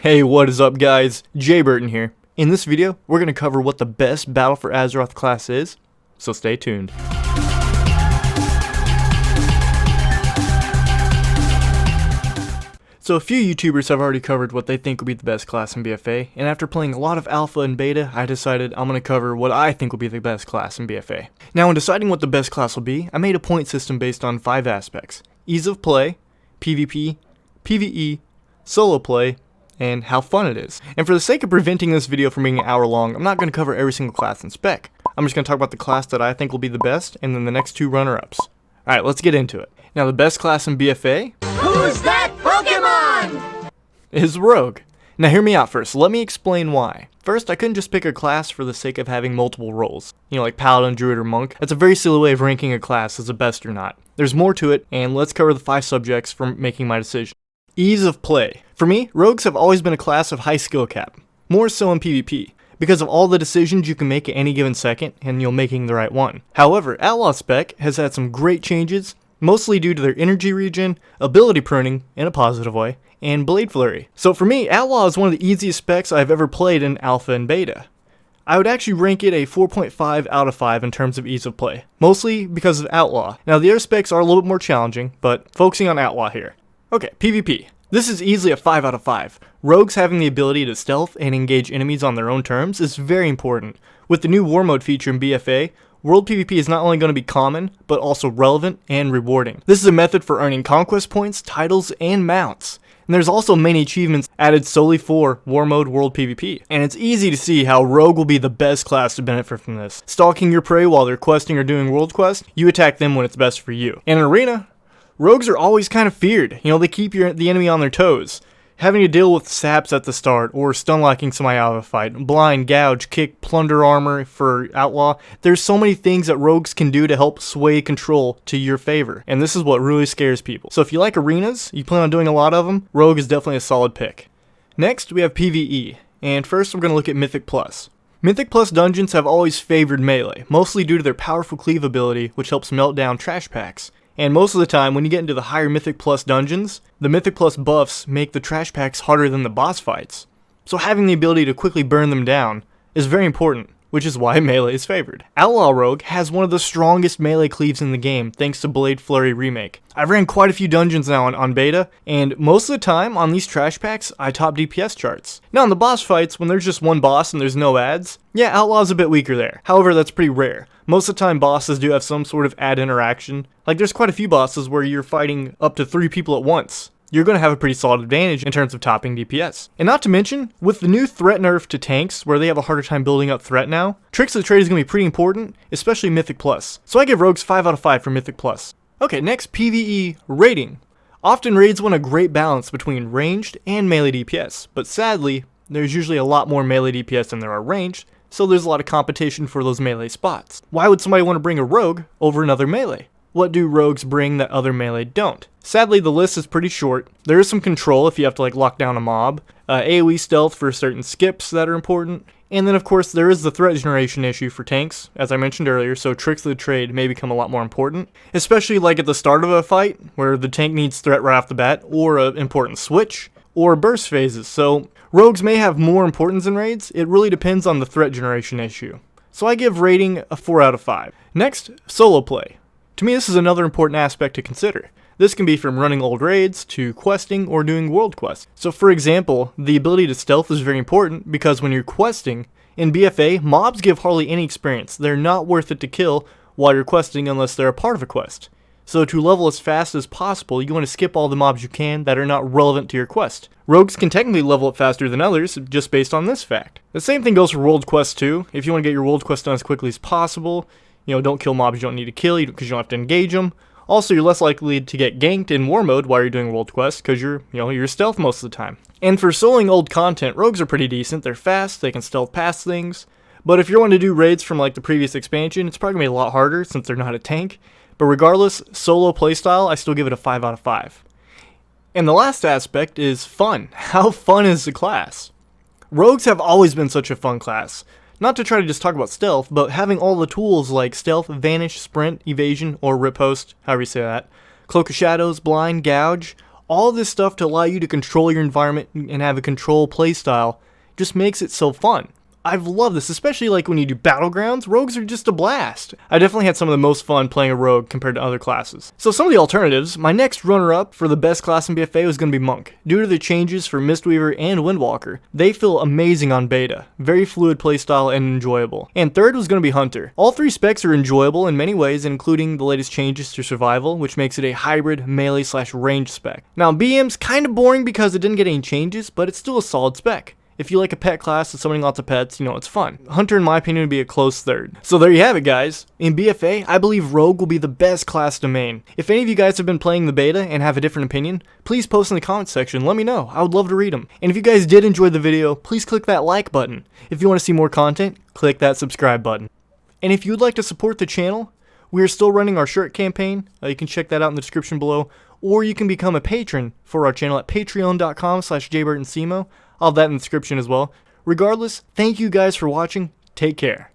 Hey, what is up guys? Jay Burton here. In this video, we're going to cover what the best Battle for Azeroth class is, so stay tuned. So a few YouTubers have already covered what they think will be the best class in BFA, and after playing a lot of alpha and beta, I decided I'm going to cover what I think will be the best class in BFA. Now in deciding what the best class will be, I made a point system based on 5 aspects: ease of play, PvP, PvE, solo play, and how fun it is. And for the sake of preventing this video from being an hour long, I'm not going to cover every single class in spec. I'm just going to talk about the class that I think will be the best, and then the next 2 runner-ups. Alright, let's get into it. Now the best class in BFA... Who's that Pokemon? ...is Rogue. Now hear me out first, let me explain why. First, I couldn't just pick a class for the sake of having multiple roles. You know, like Paladin, Druid, or Monk. That's a very silly way of ranking a class as the best or not. There's more to it, and let's cover the 5 subjects for making my decision. Ease of play. For me, rogues have always been a class of high skill cap, more so in PvP, because of all the decisions you can make at any given second, and you're making the right one. However, Outlaw spec has had some great changes, mostly due to their energy regen, ability pruning, in a positive way, and Blade Flurry. So for me, Outlaw is one of the easiest specs I've ever played in alpha and beta. I would actually rank it a 4.5 out of 5 in terms of ease of play, mostly because of Outlaw. Now the other specs are a little bit more challenging, but focusing on Outlaw here. Okay, PvP. This is easily a 5 out of 5. Rogues having the ability to stealth and engage enemies on their own terms is very important. With the new War Mode feature in BFA, World PvP is not only going to be common, but also relevant and rewarding. This is a method for earning conquest points, titles, and mounts. And there's also many achievements added solely for War Mode World PvP. And it's easy to see how Rogue will be the best class to benefit from this. Stalking your prey while they're questing or doing world quest, you attack them when it's best for you. In an arena, rogues are always kind of feared. You know, they keep the enemy on their toes. Having to deal with saps at the start, or stun locking somebody out of a fight, blind, gouge, kick, plunder armor for Outlaw. There's so many things that rogues can do to help sway control to your favor, and this is what really scares people. So if you like arenas, you plan on doing a lot of them, Rogue is definitely a solid pick. Next, we have PvE, and first we're going to look at Mythic Plus. Mythic Plus dungeons have always favored melee, mostly due to their powerful cleave ability, which helps melt down trash packs. And most of the time, when you get into the higher Mythic Plus dungeons, the Mythic Plus buffs make the trash packs harder than the boss fights. So having the ability to quickly burn them down is very important, which is why melee is favored. Outlaw Rogue has one of the strongest melee cleaves in the game thanks to Blade Flurry remake. I've ran quite a few dungeons now on beta, and most of the time on these trash packs, I top DPS charts. Now in the boss fights, when there's just one boss and there's no ads, yeah, Outlaw's a bit weaker there. However, that's pretty rare. Most of the time bosses do have some sort of ad interaction. Like there's quite a few bosses where you're fighting up to 3 people at once. You're going to have a pretty solid advantage in terms of topping DPS. And not to mention, with the new threat nerf to tanks, where they have a harder time building up threat now, Tricks of the Trade is going to be pretty important, especially Mythic Plus. So I give Rogues 5 out of 5 for Mythic Plus. Okay, next, PvE raiding. Often raids want a great balance between ranged and melee DPS, but sadly, there's usually a lot more melee DPS than there are ranged, so there's a lot of competition for those melee spots. Why would somebody want to bring a rogue over another melee? What do rogues bring that other melee don't? Sadly, the list is pretty short. There is some control if you have to like lock down a mob, AoE stealth for certain skips that are important, and then of course there is the threat generation issue for tanks, as I mentioned earlier, so Tricks of the Trade may become a lot more important, especially like at the start of a fight, where the tank needs threat right off the bat, or an important switch, or burst phases, so rogues may have more importance in raids. It really depends on the threat generation issue. So I give raiding a 4 out of 5. Next, solo play. To me, this is another important aspect to consider. This can be from running old raids to questing or doing world quests. So for example, the ability to stealth is very important because when you're questing, in BFA, mobs give hardly any experience. They're not worth it to kill while you're questing unless they're a part of a quest. So to level as fast as possible, you want to skip all the mobs you can that are not relevant to your quest. Rogues can technically level up faster than others, just based on this fact. The same thing goes for world quests too. If you want to get your world quest done as quickly as possible, you know, don't kill mobs you don't need to kill because you don't have to engage them. Also, you're less likely to get ganked in war mode while you're doing world quests because you're stealth most of the time. And for soloing old content, rogues are pretty decent. They're fast, they can stealth past things. But if you're wanting to do raids from like the previous expansion, it's probably going to be a lot harder since they're not a tank. But regardless, solo playstyle, I still give it a 5 out of 5. And the last aspect is fun. How fun is the class? Rogues have always been such a fun class. Not to try to just talk about stealth, but having all the tools like stealth, vanish, sprint, evasion, or riposte, however you say that, cloak of shadows, blind, gouge, All this stuff to allow you to control your environment and have a control playstyle just makes it so fun. I've loved this, especially like when you do battlegrounds. Rogues are just a blast. I definitely had some of the most fun playing a rogue compared to other classes. So some of the alternatives, my next runner-up for the best class in BFA was going to be Monk. Due to the changes for Mistweaver and Windwalker, they feel amazing on beta. Very fluid playstyle and enjoyable. And third was going to be Hunter. All three specs are enjoyable in many ways, including the latest changes to survival, which makes it a hybrid melee/range spec. Now BM's kind of boring because it didn't get any changes, but it's still a solid spec. If you like a pet class and summoning lots of pets, it's fun. Hunter, in my opinion, would be a close third. So there you have it, guys. In BFA, I believe Rogue will be the best class to main. If any of you guys have been playing the beta and have a different opinion, please post in the comments section. Let me know. I would love to read them. And if you guys did enjoy the video, please click that like button. If you want to see more content, click that subscribe button. And if you would like to support the channel, we are still running our shirt campaign. You can check that out in the description below. Or you can become a patron for our channel at patreon.com/jburtonsemo. I'll have that in the description as well. Regardless, thank you guys for watching. Take care.